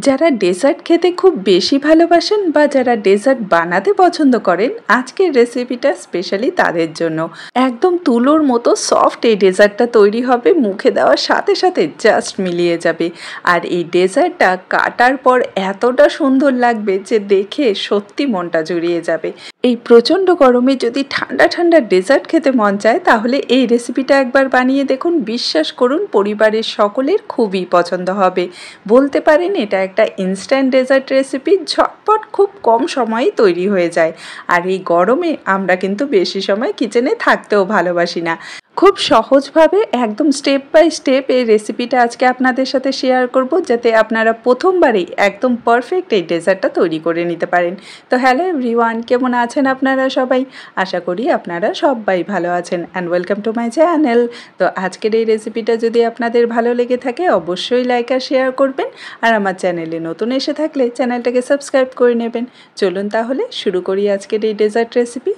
যারা ডেজার্ট খেতে খুব বেশি ভালোবাসেন বা যারা ডেজার্ট বানাতে পছন্দ করেন, আজকের রেসিপিটা স্পেশালি তাদের জন্য। একদম তুলোর মতো সফট এই ডেজার্টটা তৈরি হবে, মুখে দেওয়ার সাথে সাথে জাস্ট মিলিয়ে যাবে। আর এই ডেজার্টটা কাটার পর এতটা সুন্দর লাগবে যে দেখে সত্যি মনটা জুড়িয়ে যাবে। এই প্রচণ্ড গরমে যদি ঠান্ডা ঠান্ডা ডেজার্ট খেতে মন চায় তাহলে এই রেসিপিটা একবার বানিয়ে দেখুন, বিশ্বাস করুন পরিবারের সকলের খুবই পছন্দ হবে। বলতে পারেন এটা একটা ইনস্ট্যান্ট ডেজার্ট রেসিপি, ঝটপট খুব কম সময়েই তৈরি হয়ে যায়। আর এই গরমে আমরা কিন্তু বেশি সময় কিচেনে থাকতেও ভালোবাসি না। খুব সহজভাবে একদম স্টেপ বাই স্টেপ এই রেসিপিটা আজকে আপনাদের সাথে শেয়ার করব, যাতে আপনারা প্রথমবারেই একদম পারফেক্ট এই ডেজার্টটা তৈরি করে নিতে পারেন। তো হ্যালো এভরিওয়ান, কেমন আছেন আপনারা সবাই? আশা করি আপনারা সবাই ভালো আছেন and welcome to my channel. তো আজকের এই রেসিপিটা যদি আপনাদের ভালো লেগে থাকে অবশ্যই লাইক আর শেয়ার করবেন, আর আমার চ্যানেলে নতুন এসে থাকলে চ্যানেলটাকে সাবস্ক্রাইব করে নেবেন। চলুন তাহলে শুরু করি আজকের এই ডেজার্ট রেসিপি।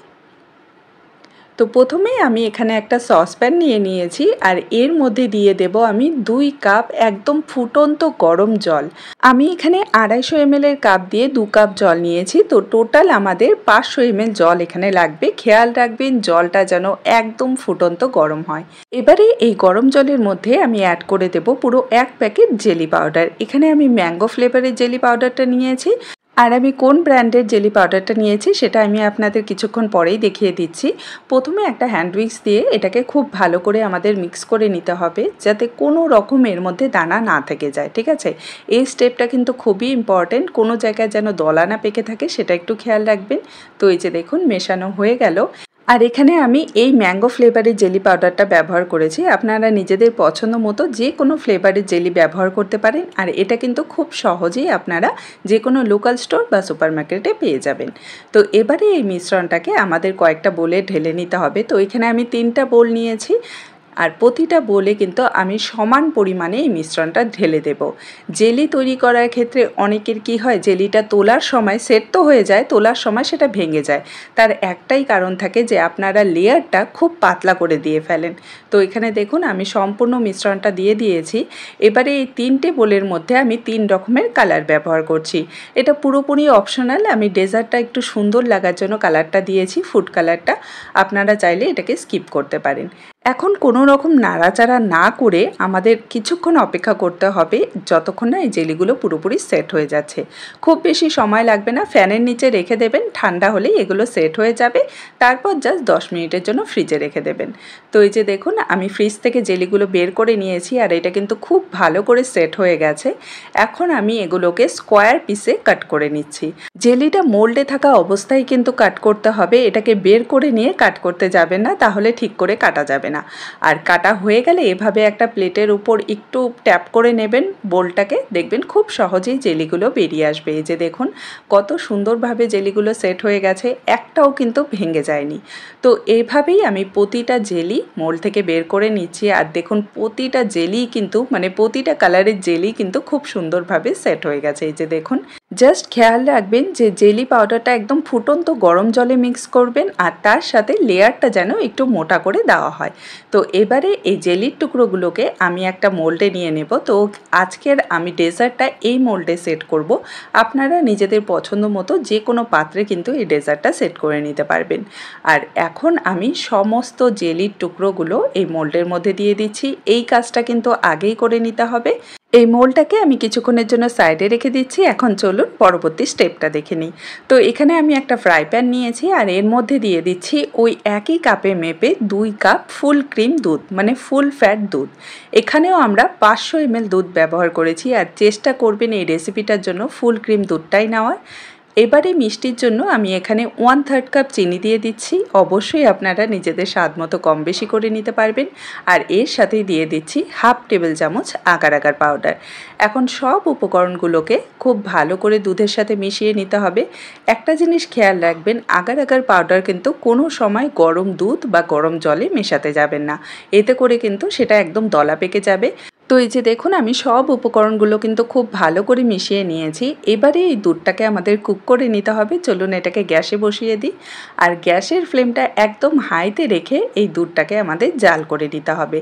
তো প্রথমেই আমি এখানে একটা সসপ্যান নিয়ে নিয়েছি, আর এর মধ্যে দিয়ে দেব আমি 2 কাপ একদম ফুটন্ত গরম জল। আমি এখানে 250 ml এর কাপ দিয়ে 2 কাপ জল নিয়েছি। তো টোটাল আমাদের 500 ml জল এখানে লাগবে। খেয়াল রাখবেন জলটা যেন একদম ফুটন্ত গরম হয়। এবারে এই গরম জলের মধ্যে আমি অ্যাড করে দেব পুরো 1 প্যাকেট জেলি পাউডার। এখানে আমি ম্যাঙ্গো ফ্লেভারের জেলি পাউডারটা নিয়েছি, আর আমি কোন ব্র্যান্ডের জেলি পাউডারটা নিয়েছি সেটা আমি আপনাদের কিছুক্ষণ পরেই দেখিয়ে দিচ্ছি। প্রথমে একটা হ্যান্ড উইক্স দিয়ে এটাকে খুব ভালো করে আমাদের মিক্স করে নিতে হবে, যাতে কোনো রকম এর মধ্যে দানা না থেকে যায়, ঠিক আছে? এই স্টেপটা কিন্তু খুবই ইম্পর্টেন্ট, কোনো জায়গায় যেন দলা না পেকে থাকে সেটা একটু খেয়াল রাখবেন। তো এই যে দেখুন মেশানো হয়ে গেল। আর এখানে আমি এই ম্যাঙ্গো ফ্লেভারের জেলি পাউডারটা ব্যবহার করেছি। আপনারা নিজেদের পছন্দ মতো যে কোনো ফ্লেভারের জেলি ব্যবহার করতে পারেন, আর এটা কিন্তু খুব সহজেই আপনারা যে কোনো লোকাল স্টোর বা সুপার মার্কেটে পেয়ে যাবেন। তো এবারে এই মিশ্রণটাকে আমাদের কয়েকটা বোলে ঢেলে নিতে হবে। তো এখানে আমি 3টা বোল নিয়েছি, আর প্রতিটা বোলে কিন্তু আমি সমান পরিমাণে এই মিশ্রণটা ঢেলে দেব। জেলি তৈরি করার ক্ষেত্রে অনেকের কি হয়, জেলিটা তোলার সময় সেট তো হয়ে যায়, তোলার সময় সেটা ভেঙে যায়। তার একটাই কারণ থাকে যে আপনারা লেয়ারটা খুব পাতলা করে দিয়ে ফেলেন। তো এখানে দেখুন আমি সম্পূর্ণ মিশ্রণটা দিয়ে দিয়েছি। এবারে এই 3টে বোলের মধ্যে আমি 3 রকমের কালার ব্যবহার করছি। এটা পুরোপুরি অপশনাল, আমি ডেজার্টটা একটু সুন্দর লাগার জন্য কালারটা দিয়েছি, ফুড কালারটা। আপনারা চাইলে এটাকে স্কিপ করতে পারেন। এখন কোনো রকম নাড়াচাড়া না করে আমাদের কিছুক্ষণ অপেক্ষা করতে হবে, যতক্ষণ না এই জেলিগুলো পুরোপুরি সেট হয়ে যাচ্ছে। খুব বেশি সময় লাগবে না, ফ্যানের নিচে রেখে দেবেন, ঠান্ডা হলেই এগুলো সেট হয়ে যাবে। তারপর জাস্ট 10 মিনিটের জন্য ফ্রিজে রেখে দেবেন। তো এই যে দেখুন আমি ফ্রিজ থেকে জেলিগুলো বের করে নিয়েছি, আর এটা কিন্তু খুব ভালো করে সেট হয়ে গেছে। এখন আমি এগুলোকে স্কোয়ার পিসে কাট করে নিচ্ছি। জেলিটা মোল্ডে থাকা অবস্থায় কিন্তু কাট করতে হবে, এটাকে বের করে নিয়ে কাট করতে যাবেন না, তাহলে ঠিক করে কাটা যাবে না। আর কাটা হয়ে গেলে এভাবে একটা প্লেটের উপর একটু ট্যাপ করে নেবেন বোলটাকে, দেখবেন খুব সহজেই জেলিগুলো বেরিয়ে আসবে। এই যে দেখুন কত সুন্দরভাবে জেলিগুলো সেট হয়ে গেছে, একটাও কিন্তু ভেঙে যায়নি। তো এইভাবেই আমি প্রতিটা জেলি মোল্ড থেকে বের করে নিচ্ছি। আর দেখুন প্রতিটা জেলি কিন্তু প্রতিটা কালারের জেলি কিন্তু খুব সুন্দরভাবে সেট হয়ে গেছে। এই যে দেখুন, জাস্ট খেয়াল রাখবেন যে জেলি পাউডারটা একদম ফুটন্ত গরম জলে মিক্স করবেন, আর তার সাথে লেয়ারটা যেন একটু মোটা করে দেওয়া হয়। তো এবারে এই জেলির টুকরোগুলোকে আমি একটা মোল্ডে নিয়ে নেব। তো আজকের আমি ডেজার্টটা এই মোল্ডে সেট করব। আপনারা নিজেদের পছন্দ মতো যে কোনো পাত্রে কিন্তু এই ডেজার্টটা সেট করে নিতে পারবেন। আর এখন আমি সমস্ত জেলির টুকরোগুলো এই মোল্ডের মধ্যে দিয়ে দিচ্ছি। এই কাজটা কিন্তু আগেই করে নিতে হবে। এই মোল্ডটাকে আমি কিছুক্ষণের জন্য সাইডে রেখে দিচ্ছি। এখন চলুন পরবর্তী স্টেপটা দেখে নিই। তো এখানে আমি একটা ফ্রাই প্যান নিয়েছি, আর এর মধ্যে দিয়ে দিচ্ছি ওই একই কাপে মেপে 2 কাপ ফুল ক্রিম দুধ, ফুল ফ্যাট দুধ। এখানেও আমরা 500 ml দুধ ব্যবহার করেছি, আর চেষ্টা করবেন এই রেসিপিটার জন্য ফুল ক্রিম দুধটাই নেওয়ার। এবারে মিষ্টির জন্য আমি এখানে 1/3 কাপ চিনি দিয়ে দিচ্ছি। অবশ্যই আপনারা নিজেদের স্বাদ মতো কম বেশি করে নিতে পারবেন। আর এর সাথেই দিয়ে দিচ্ছি 1/2 টেবিল চামচ আগার আগার পাউডার। এখন সব উপকরণগুলোকে খুব ভালো করে দুধের সাথে মিশিয়ে নিতে হবে। একটা জিনিস খেয়াল রাখবেন, আগার আগার পাউডার কিন্তু কোনো সময় গরম দুধ বা গরম জলে মেশাতে যাবেন না, এতে করে কিন্তু সেটা একদম দলা পেকে যাবে। তো এই যে দেখুন আমি সব উপকরণগুলো কিন্তু খুব ভালো করে মিশিয়ে নিয়েছি। এবারে এই দুধটাকে আমাদের কুক করে নিতে হবে। চলুন এটাকে গ্যাসে বসিয়ে দিই। আর গ্যাসের ফ্লেমটা একদম হাইতে রেখে এই দুধটাকে আমাদের জাল করে নিতে হবে।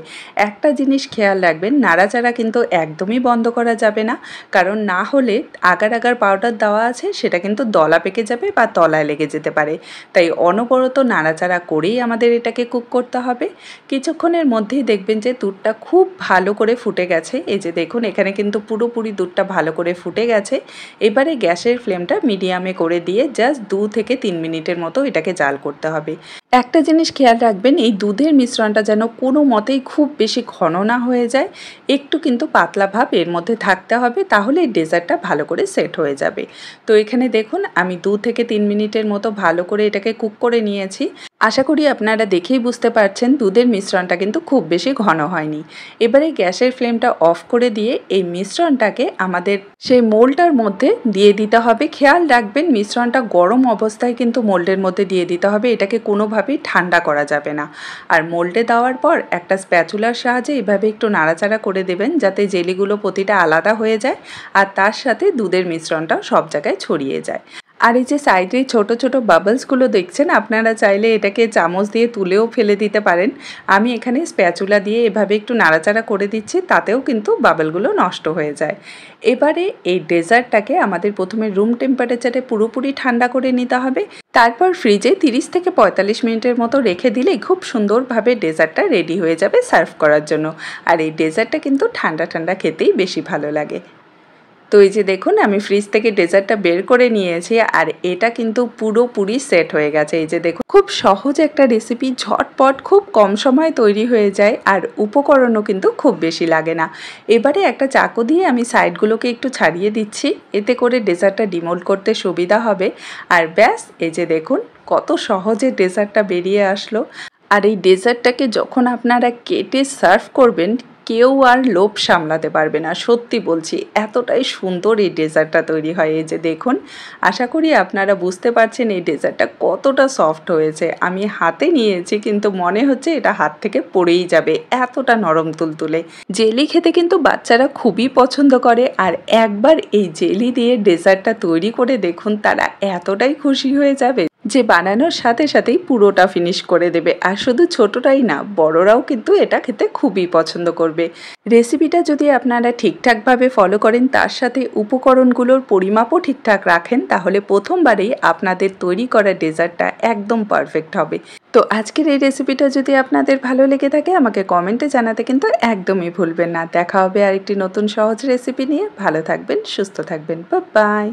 একটা জিনিস খেয়াল রাখবেন, নাড়াচাড়া কিন্তু একদমই বন্ধ করা যাবে না। কারণ না হলে আগার আগার পাউডার দেওয়া আছে সেটা কিন্তু দলা পেকে যাবে বা তলায় লেগে যেতে পারে। তাই অনবরত নাড়াচাড়া করেই আমাদের এটাকে কুক করতে হবে। কিছুক্ষণের মধ্যেই দেখবেন যে দুধটা খুব ভালো করে ফুটে গেছে। এই যে দেখুন এখানে কিন্তু পুরোপুরি দুধটা ভালো করে ফুটে গেছে। এবারে গ্যাসের ফ্লেমটা মিডিয়ামে করে দিয়ে জাস্ট 2 থেকে 3 মিনিটের মতো এটাকে জাল করতে হবে। একটা জিনিস খেয়াল রাখবেন, এই দুধের মিশ্রণটা যেন কোনো মতেই খুব বেশি ঘন না হয়ে যায়, একটু কিন্তু পাতলা ভাব এর মধ্যে থাকতে হবে, তাহলে এই ডেজার্টটা ভালো করে সেট হয়ে যাবে। তো এখানে দেখুন আমি 2 থেকে 3 মিনিটের মতো ভালো করে এটাকে কুক করে নিয়েছি। আশা করি আপনারা দেখেই বুঝতে পারছেন দুধের মিশ্রণটা কিন্তু খুব বেশি ঘন হয়নি। এবারে গ্যাসের ফ্লেমটা অফ করে দিয়ে এই মিশ্রণটাকে আমাদের সেই মোল্ডটার মধ্যে দিয়ে দিতে হবে। খেয়াল রাখবেন মিশ্রণটা গরম অবস্থায় কিন্তু মোল্ডের মধ্যে দিয়ে দিতে হবে, এটাকে কোনোভাবেই ঠান্ডা করা যাবে না। আর মোল্ডে দেওয়ার পর একটা স্প্যাচুলার সাহায্যে এভাবে একটু নাড়াচাড়া করে দেবেন যাতে জেলিগুলো প্রতিটা আলাদা হয়ে যায় আর তার সাথে দুধের মিশ্রণটাও সব জায়গায় ছড়িয়ে যায়। আর এই যে সাইডে ছোট ছোট বাবলসগুলো দেখছেন, আপনারা চাইলে এটাকে চামচ দিয়ে তুলেও ফেলে দিতে পারেন। আমি এখানে স্প্যাচুলা দিয়ে এভাবে একটু নাড়াচাড়া করে দিচ্ছি, তাতেও কিন্তু বাবলগুলো নষ্ট হয়ে যায়। এবারে এই ডেজার্টটাকে আমাদের প্রথমে রুম টেম্পারেচারে পুরোপুরি ঠান্ডা করে নিতে হবে, তারপর ফ্রিজে 30 থেকে 45 মিনিটের মতো রেখে দিলেই খুব সুন্দরভাবে ডেজার্টটা রেডি হয়ে যাবে সার্ভ করার জন্য। আর এই ডেজার্টটা কিন্তু ঠান্ডা ঠান্ডা খেতেই বেশি ভালো লাগে। তো এই যে দেখুন আমি ফ্রিজ থেকে ডেজার্টটা বের করে নিয়েছি আর এটা কিন্তু পুরোপুরি সেট হয়ে গেছে। এই যে দেখুন খুব সহজ একটা রেসিপি, ঝটপট খুব কম সময়ে তৈরি হয়ে যায় আর উপকরণও কিন্তু খুব বেশি লাগে না। এবারে একটা চাকু দিয়ে আমি সাইডগুলোকে একটু ছাড়িয়ে দিচ্ছি, এতে করে ডেজার্টটা ডিমোল্ড করতে সুবিধা হবে। আর ব্যাস, এই যে দেখুন কত সহজে ডেজার্টটা বেরিয়ে আসলো। আর এই ডেজার্টটাকে যখন আপনারা কেটে সার্ভ করবেন, কেউ আর লোভ সামলাতে পারবে না, সত্যি বলছি এতটাই সুন্দর এই ডেজার্টটা তৈরি হয়। এই যে দেখুন, আশা করি আপনারা বুঝতে পারছেন এই ডেজার্টটা কতটা সফট হয়েছে। আমি হাতে নিয়েছি কিন্তু মনে হচ্ছে এটা হাত থেকে পড়েই যাবে, এতটা নরম তুলতুলে। জেলি খেতে কিন্তু বাচ্চারা খুবই পছন্দ করে, আর একবার এই জেলি দিয়ে ডেজার্টটা তৈরি করে দেখুন, তারা এতটাই খুশি হয়ে যাবে যে বানানোর সাথে সাথেই পুরোটা ফিনিশ করে দেবে। আর শুধু ছোটরাই না, বড়রাও কিন্তু এটা খেতে খুবই পছন্দ করবে। রেসিপিটা যদি আপনারা ঠিকঠাকভাবে ফলো করেন, তার সাথে উপকরণগুলোর পরিমাপও ঠিকঠাক রাখেন, তাহলে প্রথমবারেই আপনাদের তৈরি করা ডেজার্টটা একদম পারফেক্ট হবে। তো আজকের এই রেসিপিটা যদি আপনাদের ভালো লেগে থাকে আমাকে কমেন্টে জানাতে কিন্তু একদমই ভুলবেন না। দেখা হবে আরেকটি নতুন সহজ রেসিপি নিয়ে। ভালো থাকবেন, সুস্থ থাকবেন, বাই বাই।